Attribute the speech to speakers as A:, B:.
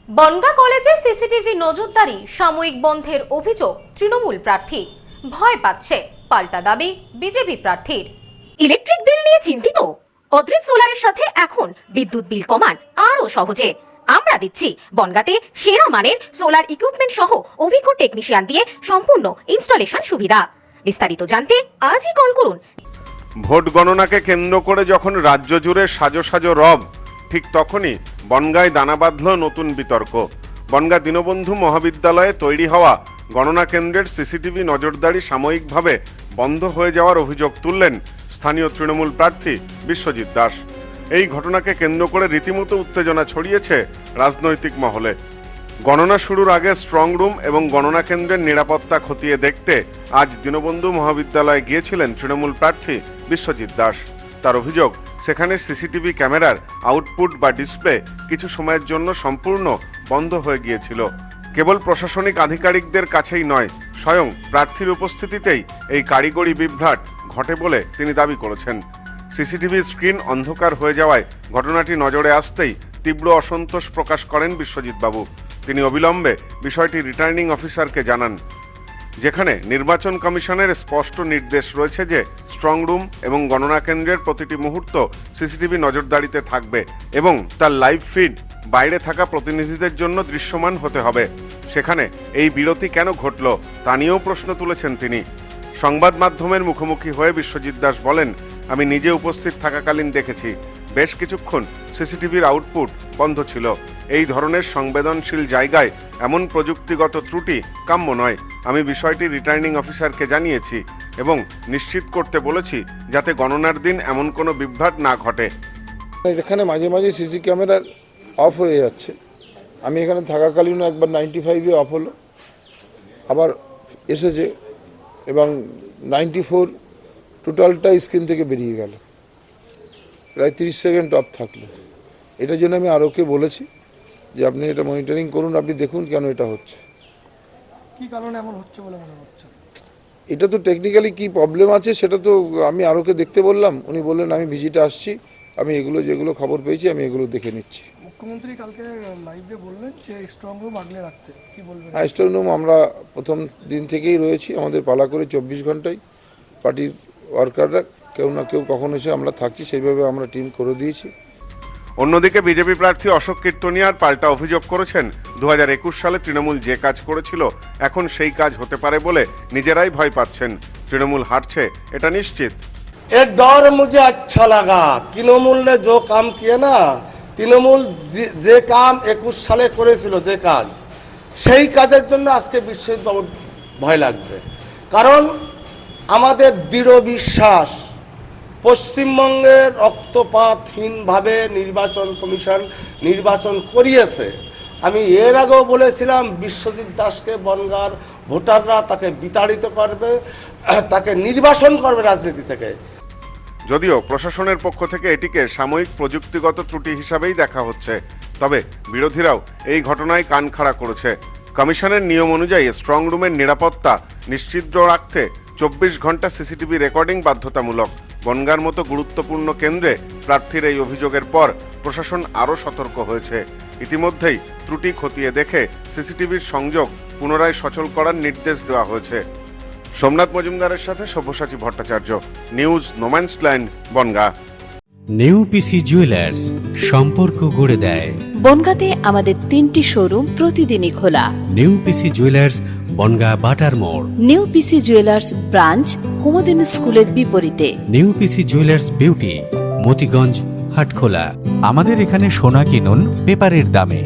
A: বনগাঁ কলেজে সিসিটিভি নজরদারি সাময়িক বন্ধের অভিযোগ তৃণমূল প্রার্থী। ভয় পাচ্ছে, পাল্টা দাবি বিজেপি প্রার্থীর।
B: ইলেকট্রিক বিল নিয়ে চিন্তিত? অদ্রিত সোলারের সাথে এখন বিদ্যুৎ বিল কমান আরো সহজে। আমরা দিচ্ছি বনগাঁতে সেরা মানের সোলার ইকুইপমেন্ট সহ অভিজ্ঞ টেকনিশিয়ান দিয়ে সম্পূর্ণ ইনস্টলেশন সুবিধা। বিস্তারিত জানতে আজই কল করুন।
C: ভোট গণনাকে কেন্দ্র করে যখন রাজ্য জুড়ে সাজো সাজো রব, ঠিক তখনই বনগাঁয় দানা বাঁধল নতুন বিতর্ক। বনগাঁ দীনবন্ধু মহাবিদ্যালয়ে তৈরি হওয়া গণনা কেন্দ্রের সিসিটিভি নজরদারি সাময়িকভাবে বন্ধ হয়ে যাওয়ার অভিযোগ তুললেন স্থানীয় তৃণমূল প্রার্থী বিশ্বজিৎ দাস। এই ঘটনাকে কেন্দ্র করে রীতিমতো উত্তেজনা ছড়িয়েছে রাজনৈতিক মহলে। গণনা শুরুর আগে স্ট্রং রুম এবং গণনা কেন্দ্রের নিরাপত্তা খতিয়ে দেখতে আজ দীনবন্ধু মহাবিদ্যালয়ে গিয়েছিলেন তৃণমূল প্রার্থী বিশ্বজিৎ দাস। তার অভিযোগ, সেখানে সিসিটিভি ক্যামেরার আউটপুট বা ডিসপ্লে কিছু সময়ের জন্য সম্পূর্ণ বন্ধ হয়ে গিয়েছিল। কেবল প্রশাসনিক আধিকারিকদের কাছেই নয়, স্বয়ং প্রার্থীর উপস্থিতিতেই এই কারিগরি বিভ্রাট ঘটে বলে তিনি দাবি করেছেন। সিসিটিভি স্ক্রিন অন্ধকার হয়ে যাওয়ায় ঘটনাটি নজরে আসতেই তীব্র অসন্তোষ প্রকাশ করেন বিশ্বজিৎ বাবু। তিনি অবিলম্বে বিষয়টি রিটার্নিং অফিসারকে জানান, যেখানে নির্বাচন কমিশনের স্পষ্ট নির্দেশ রয়েছে যে স্ট্রং রুম এবং গণনা কেন্দ্রের প্রতিটি মুহূর্ত সিসিটিভি নজরদারিতে থাকবে এবং তার লাইভ ফিড বাইরে থাকা প্রতিনিধিদের জন্য দৃশ্যমান হতে হবে। সেখানে এই বিরতি কেন ঘটল তা নিয়েও প্রশ্ন তুলেছেন তিনি। সংবাদ মাধ্যমের মুখোমুখি হয়ে বিশ্বজিৎ দাস বলেন, আমি নিজে উপস্থিত থাকাকালীন দেখেছি বেশ কিছুক্ষণ সিসিটিভির আউটপুট বন্ধ ছিল। এই ধরনের সংবেদনশীল জায়গায় এমন প্রযুক্তিগত ত্রুটি কাম্য নয়। আমি বিষয়টি রিটার্নিং অফিসারকে জানিয়েছি এবং নিশ্চিত করতে বলেছি যাতে গণনার দিন এমন কোনো বিভ্রাট না ঘটে।
D: এখানে মাঝে মাঝে সিসি ক্যামেরা অফ হয়ে যাচ্ছে। আমি এখানে থাকাকালীনও একবার 95-এ অফ হলো, আবার এসেছে এবং 94 টোটালটা স্ক্রিন থেকে বেরিয়ে গেল। প্রায় 30 সেকেন্ড অফ থাকলো। এটার জন্য আমি আরোকে বলেছি যে আপনি এটা মনিটরিং করুন, আপনি দেখুন কেন এটা হচ্ছে,
E: কি কারণে এমন হচ্ছে বলে মনে হচ্ছে।
D: এটা তো টেকনিক্যালি কি প্রবলেম আছে সেটা তো আমি আরোকে দেখতে বললাম, উনি বললেন আমি ভিজিটে আসছি, আমি এগুলো যেগুলো খবর পেয়েছি আমি এগুলো দেখে নিচ্ছি।
E: মুখ্যমন্ত্রী কালকে লাইভে বললেন যে স্ট্রং রুম আগলে রাখতে, কি বলবেন?
D: হ্যাঁ, স্ট্রং রুম আমরা প্রথম দিন থেকেই রয়েছি, আমাদের পালা করে 24 ঘন্টায় পার্টির ওয়ার্কাররা কেউ না কেউ কখন এসে আমরা থাকছি, সেইভাবে আমরা টিম করে দিয়েছি।
C: অন্যদিকে বিজেপি প্রার্থী অশোক কীর্তনিয়ার পাল্টা অভিযোগ করেছেন, 2021 সালে তৃণমূল যে কাজ করেছিল এখন সেই কাজ হতে পারে বলে নিজেরাই ভয় পাচ্ছেন। তৃণমূল হারছে এটা নিশ্চিত।
F: एक दौर मुझे अच्छा लगा, तृणमूल ने जो काम किया ना, তৃণমূল যে কাম 21 সালে করেছিল, যে কাজ, সেই কাজের জন্য আজকে বিশ্বজিৎ বাবুর ভয় লাগছে। কারণ আমাদের দৃঢ় বিশ্বাস পশ্চিমবঙ্গে রক্তপাতহীনভাবে নির্বাচন কমিশন নির্বাচন করিয়েছে। আমি এর আগেও বলেছিলাম বিশ্বজিৎ দাসকে বনগাঁর ভোটাররা তাকে বিতাড়িত করবে, তাকে নির্বাসন করবে রাজনীতি থেকে।
C: যদিও প্রশাসনের পক্ষ থেকে এটিকে সাময়িক প্রযুক্তিগত ত্রুটি হিসাবেই দেখা হচ্ছে, তবে বিরোধীরাও এই ঘটনায় কান খাড়া করেছে। কমিশনের নিয়ম অনুযায়ী স্ট্রং রুমের নিরাপত্তা নিশ্চিত রাখতে 24 ঘন্টা সিসিটিভি রেকর্ডিং বাধ্যতামূলক। বনগাঁর মতো গুরুত্বপূর্ণ কেন্দ্রে প্রার্থীর এই অভিযোগের পর প্রশাসন আরও সতর্ক হয়েছে। ইতিমধ্যেই ত্রুটি খতিয়ে দেখে সিসিটিভির সংযোগ পুনরায় সচল করার নির্দেশ দেওয়া হয়েছে। সোমনাথ মজুমদারের সাথে সব্যসাচী ভট্টাচার্য, নিউজ নোম্যান্সল্যান্ড, বনগাঁ।
G: নেউপিসি জুয়েলার্স, সম্পর্ক গড়ে দেয়।
H: বনগাঁতে আমাদের 3টি শোরুম প্রতিদিনই খোলা।
G: নেউপিসি জুয়েলার্স, বনগাঁ বাটার মোড়।
H: নেউপিসি জুয়েলার্স ব্রাঞ্চ কুমুদিন স্কুলের বিপরীতে।
G: নেউপিসি জুয়েলার্স বিউটি, মতিগঞ্জ, হাটখোলা।
I: আমাদের এখানে সোনা কিনুন পেপারের দামে।